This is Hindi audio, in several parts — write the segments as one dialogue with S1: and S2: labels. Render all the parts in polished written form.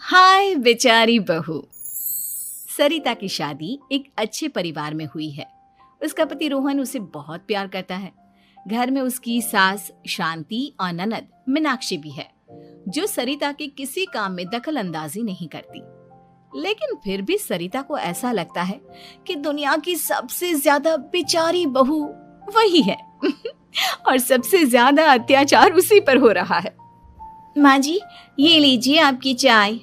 S1: हाय बेचारी बहू। सरिता की शादी एक अच्छे परिवार में हुई है। उसका पति रोहन उसे बहुत प्यार करता है। घर में उसकी सास शांति और ननद मीनाक्षी भी है, जो सरिता के किसी काम में दखल अंदाजी नहीं करती। लेकिन फिर भी सरिता को ऐसा लगता है कि दुनिया की सबसे ज्यादा बेचारी बहू वही है और सबसे ज्यादा अत्याचार उसी पर हो रहा है। माँ जी, ये लीजिए आपकी चाय।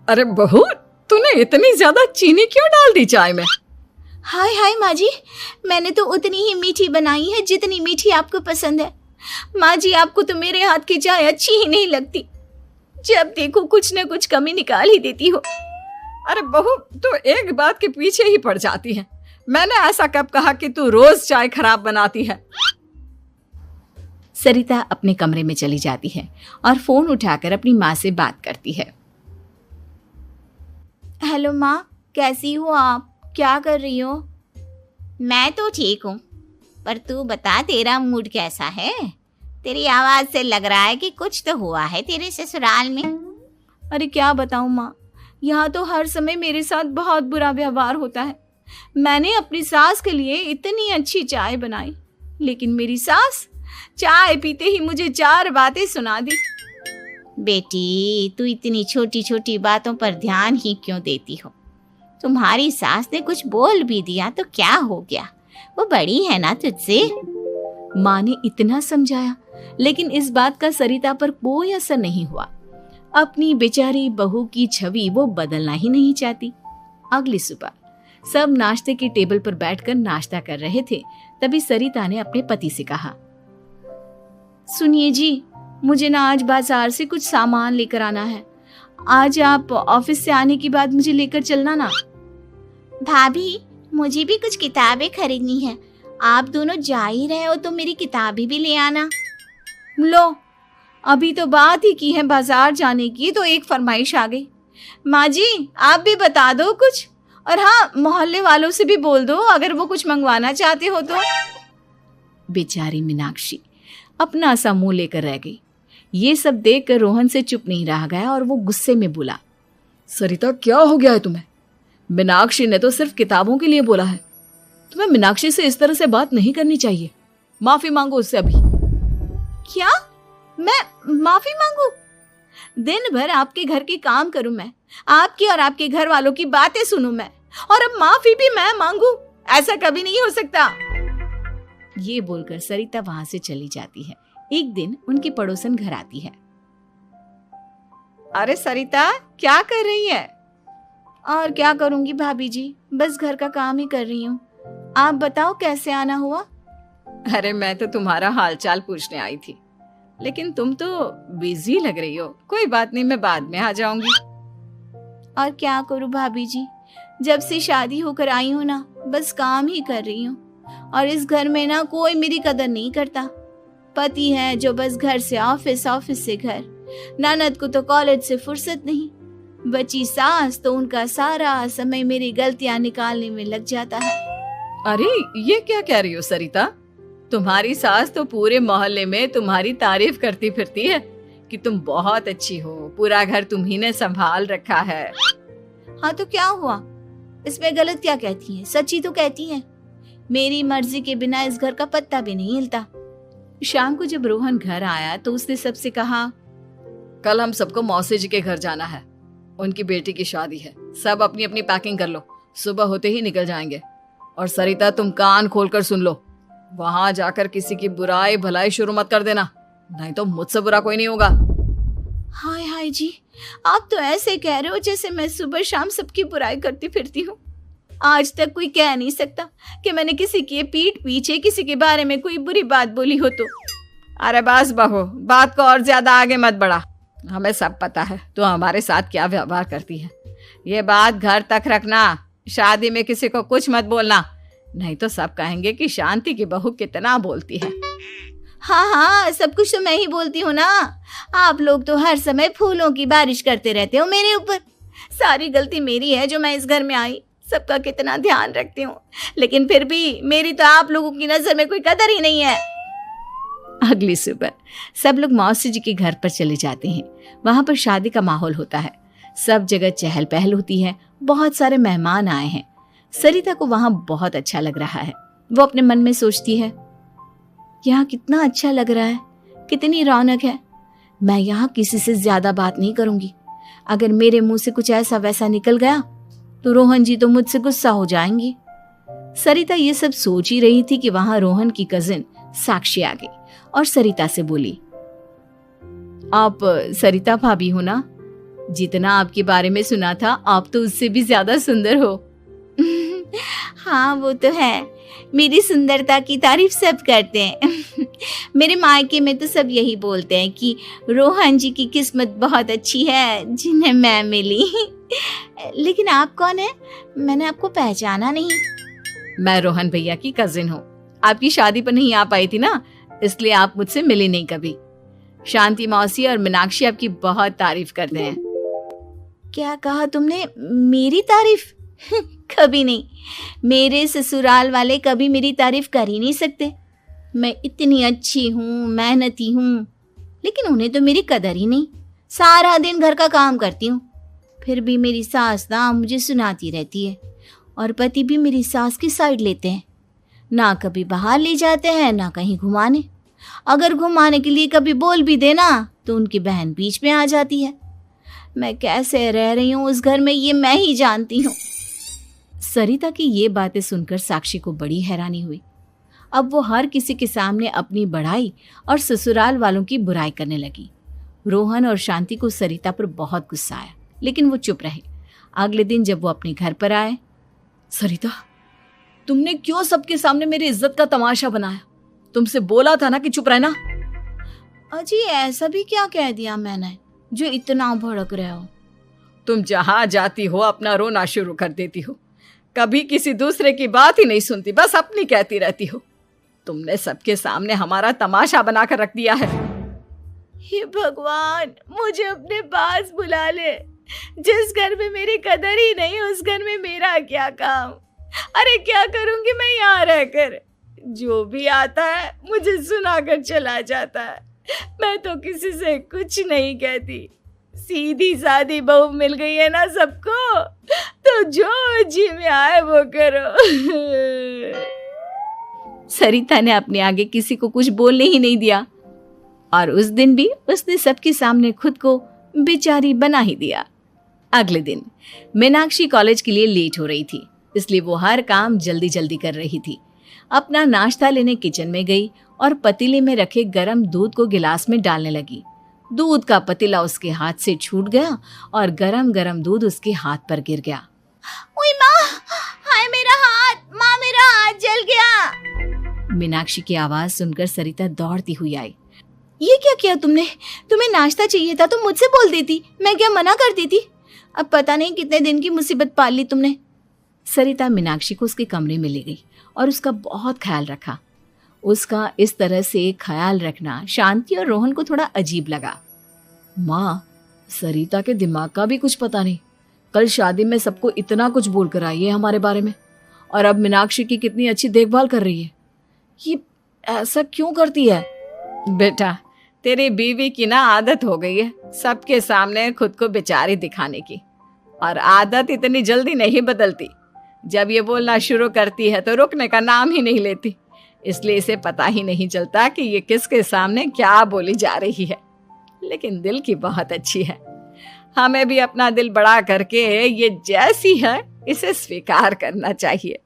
S2: अरे बहू, तूने इतनी ज्यादा चीनी क्यों डाल दी चाय में?
S1: हाय हाय माँ जी, मैंने तो उतनी ही मीठी बनाई है जितनी मीठी आपको पसंद है। माँ जी, आपको तो मेरे हाथ की चाय अच्छी ही नहीं लगती। जब देखो कुछ न कुछ कमी निकाल ही देती हो।
S2: अरे बहू, तू एक बात के पीछे ही पड़ जाती है। मैंने ऐसा कब कहा कि तू रोज चाय खराब बनाती है?
S1: सरिता अपने कमरे में चली जाती है और फोन उठाकर अपनी माँ से बात करती है। हेलो माँ, कैसी हो आप? क्या कर रही हो?
S3: मैं तो ठीक हूँ, पर तू बता, तेरा मूड कैसा है? तेरी आवाज से लग रहा है कि कुछ तो हुआ है तेरे ससुराल में।
S1: अरे क्या बताऊँ माँ, यहाँ तो हर समय मेरे साथ बहुत बुरा व्यवहार होता है। मैंने अपनी सास के लिए इतनी अच्छी चाय बनाई, लेकिन मेरी सास चाय पीते ही मुझे 4 बातें सुना दी।
S3: बेटी, तू इतनी छोटी छोटी बातों पर ध्यान ही क्यों देती हो? तुम्हारी सास ने कुछ बोल भी दिया तो क्या हो गया, वो बड़ी है ना तुझसे।
S1: माँ ने इतना समझाया, लेकिन इस बात का सरिता पर कोई असर नहीं हुआ। अपनी बेचारी बहू की छवि वो बदलना ही नहीं चाहती। अगली सुबह सब नाश्ते की टेबल पर बैठकर नाश्ता कर रहे थे, तभी सरिता ने अपने पति से कहा, सुनिए जी, मुझे ना आज बाजार से कुछ सामान लेकर आना है। आज आप ऑफिस से आने के बाद मुझे लेकर चलना ना।
S3: भाभी, मुझे भी कुछ किताबें खरीदनी है। आप दोनों जा ही रहे हो तो मेरी किताबें भी ले आना।
S1: लो, अभी तो बात ही की है बाजार जाने की, तो एक फरमाइश आ गई। माँ जी, आप भी बता दो कुछ, और हाँ, मोहल्ले वालों से भी बोल दो अगर वो कुछ मंगवाना चाहते हो तो। बेचारी मीनाक्षी अपना सा मुंह लेकर रह गई। ये सब देखकर रोहन से चुप नहीं रह गया और वो गुस्से में बोला,
S2: सरिता, क्या हो गया है तुम्हें? मीनाक्षी ने तो सिर्फ किताबों के लिए बोला है। तुम्हें मीनाक्षी से इस तरह से बात नहीं करनी चाहिए। माफी मांगो उससे अभी।
S1: क्या? मैं माफी मांगू? दिन भर आपके घर के काम करूं मैं, आपकी और आपके घर वालों की बातें सुनूं मैं, और अब माफी भी मैं मांगू? ऐसा कभी नहीं हो सकता। ये बोलकर सरिता वहां से चली जाती है। एक दिन उनकी पड़ोसन घर आती है। अरे सरिता, क्या कर रही है? और क्या करूंगी भाभी जी, बस घर का काम ही कर रही हूँ। आप बताओ कैसे आना हुआ?
S2: अरे मैं तो तुम्हारा हालचाल पूछने आई थी, लेकिन तुम तो बिजी लग रही हो। कोई बात नहीं, मैं बाद में आ जाऊंगी।
S1: और क्या करूं भाभी जी, जब से शादी होकर आई हूँ ना, बस काम ही कर रही हूँ। और इस घर में ना कोई मेरी कदर नहीं करता। पति है जो बस घर से ऑफिस, ऑफिस से घर। ननद को तो कॉलेज से फुर्सत नहीं। बची सास तो उनका सारा समय मेरी गलतियां निकालने में लग जाता है।
S2: अरे ये क्या कह रही हो सरिता? तुम्हारी सास तो पूरे मोहल्ले में तुम्हारी तारीफ करती फिरती है कि तुम बहुत अच्छी हो, पूरा घर तुम्ही ने संभाल रखा है।
S1: हाँ तो क्या हुआ, इसमें गलत क्या कहती है? सच्ची तो कहती है। मेरी मर्जी के बिना इस घर का पत्ता भी नहीं हिलता। शाम को जब रोहन घर आया तो उसने सबसे कहा,
S2: कल हम सबको मौसी जी के घर जाना है। उनकी बेटी की शादी है। सब अपनी अपनी पैकिंग कर लो, सुबह होते ही निकल जाएंगे। और सरिता, तुम कान खोलकर सुन लो, वहां जाकर किसी की बुराई भलाई शुरू मत कर देना, नहीं तो मुझसे बुरा कोई नहीं होगा।
S1: हाय हाय जी, आप तो ऐसे कह रहे हो जैसे मैं सुबह शाम सबकी बुराई करती फिरती हूँ। आज तक कोई कह नहीं सकता कि मैंने किसी की पीठ पीछे किसी के बारे में कोई बुरी बात बोली हो तो।
S2: अरे बस बहू, बात को और ज्यादा आगे मत बढ़ा। हमें सब पता है तो हमारे साथ क्या व्यवहार करती है। ये बात घर तक रखना, शादी में किसी को कुछ मत बोलना, नहीं तो सब कहेंगे कि शांति की बहू कितना बोलती है।
S1: हाँ हाँ, सब कुछ तो मैं ही बोलती हूँ ना। आप लोग तो हर समय फूलों की बारिश करते रहते हो मेरे ऊपर। सारी गलती मेरी है जो मैं इस घर में आई। सबका कितना ध्यान रखती हूँ, लेकिन फिर भी मेरी तो आप लोगों की नजर में कोई कदर ही नहीं है। अगली सुबह सब लोग मौसी जी के घर पर चले जाते हैं। वहां पर शादी का माहौल होता है, सब जगह चहल पहल होती है, बहुत सारे मेहमान आए हैं। सरिता को वहां बहुत अच्छा लग रहा है। वो अपने मन में सोचती है, यहाँ कितना अच्छा लग रहा है, कितनी रौनक है। मैं यहाँ किसी से ज्यादा बात नहीं करूंगी। अगर मेरे मुंह से कुछ ऐसा वैसा निकल गया तो रोहन जी तो मुझसे गुस्सा हो जाएंगी। सरिता ये सब सोच ही रही थी कि वहां रोहन की कजिन साक्षी आ गई और सरिता से बोली, आप सरिता भाभी हो ना? जितना आपके बारे में सुना था आप तो उससे भी ज्यादा सुंदर हो।
S3: हाँ वो तो है, मेरी सुंदरता की तारीफ सब करते हैं। मेरे मायके में तो सब यही बोलते हैं कि रोहन जी की किस्मत बहुत अच्छी है जिन्हें मैं मिली। लेकिन आप कौन है? मैंने आपको पहचाना नहीं।
S1: मैं रोहन भैया की कजिन हूँ। आपकी शादी पर नहीं आ पाई थी ना, इसलिए आप मुझसे मिली नहीं कभी। शांति मौसी और मीनाक्षी आपकी बहुत तारीफ करते हैं।
S3: क्या कहा तुमने? मेरी तारीफ? कभी नहीं। मेरे ससुराल वाले कभी मेरी तारीफ कर ही नहीं सकते। मैं इतनी अच्छी हूँ, मेहनती हूँ, लेकिन उन्हें तो मेरी कदर ही नहीं। सारा दिन घर का काम करती हूँ, फिर भी मेरी सास ना मुझे सुनाती रहती है और पति भी मेरी सास की साइड लेते हैं। ना कभी बाहर ले जाते हैं ना कहीं घुमाने। अगर घुमाने के लिए कभी बोल भी देना तो उनकी बहन बीच में आ जाती है। मैं कैसे रह रही हूँ उस घर में ये मैं ही जानती हूँ।
S1: सरिता की ये बातें सुनकर साक्षी को बड़ी हैरानी हुई। अब वो हर किसी के सामने अपनी बढ़ाई और ससुराल वालों की बुराई करने लगी। रोहन और शांति को सरिता पर बहुत गुस्सा आया, लेकिन वो चुप रहे। अगले दिन जब वो अपने घर पर आए,
S2: सरिता, तुमने क्यों सबके सामने मेरी इज्जत का तमाशा बनाया? तुमसे बोला था ना कि चुप रहना।
S3: अजी ऐसा भी क्या कह दिया मैंने जो इतना भड़क रहे हो?
S2: तुम जहां जाती हो अपना रोना शुरू कर देती हो, कभी किसी दूसरे की बात ही नहीं सुनती, बस अपनी कहती रहती हो। तुमने सबके सामने हमारा तमाशा बनाकर रख दिया है।
S3: हे भगवान, मुझे अपने पास बुला ले। जिस घर में मेरी कदर ही नहीं उस घर में मेरा क्या काम? अरे क्या करूंगी मैं यहाँ रहकर? जो भी आता है मुझे सुनाकर चला जाता है। मैं तो किसी से कुछ नहीं कहती। सीधी सादी बहू मिल गई है ना सबको, तो जो जी में आए वो करो।
S1: सरिता ने अपने आगे किसी को कुछ बोलने ही नहीं दिया और उस दिन भी उसने सबके सामने खुद को बेचारी बना ही दिया। अगले दिन मीनाक्षी कॉलेज के लिए लेट हो रही थी, इसलिए वो हर काम जल्दी जल्दी कर रही थी। अपना नाश्ता लेने किचन में गई और पतीले में रखे गरम दूध को गिलास में डालने लगी। दूध का पतीला उसके हाथ से छूट गया और गरम गरम दूध उसके हाथ पर गिर गया।
S3: ओए माँ, हाय मेरा हाथ, माँ मेरा हाथ जल गया।
S1: मीनाक्षी की आवाज सुनकर सरिता दौड़ती हुई आई।
S3: ये क्या किया तुमने? तुम्हें नाश्ता चाहिए था तो मुझसे बोल देती, मैं क्या मना करती थी? अब पता नहीं कितने दिन की मुसीबत पाल ली तुमने।
S1: सरिता मीनाक्षी को उसके कमरे में ले गई और उसका बहुत ख्याल रखा। उसका इस तरह से ख्याल रखना शांति और रोहन को थोड़ा अजीब लगा।
S2: माँ, सरिता के दिमाग का भी कुछ पता नहीं। कल शादी में सबको इतना कुछ बोल कर आई है हमारे बारे में, और अब मीनाक्षी की कितनी अच्छी देखभाल कर रही है। ये ऐसा क्यों करती है?
S1: बेटा, तेरी बीवी की ना आदत हो गई है सबके सामने खुद को बेचारी दिखाने की, और आदत इतनी जल्दी नहीं बदलती। जब ये बोलना शुरू करती है तो रुकने का नाम ही नहीं लेती, इसलिए इसे पता ही नहीं चलता कि ये किसके सामने क्या बोली जा रही है। लेकिन दिल की बहुत अच्छी है। हमें भी अपना दिल बड़ा करके ये जैसी है इसे स्वीकार करना चाहिए।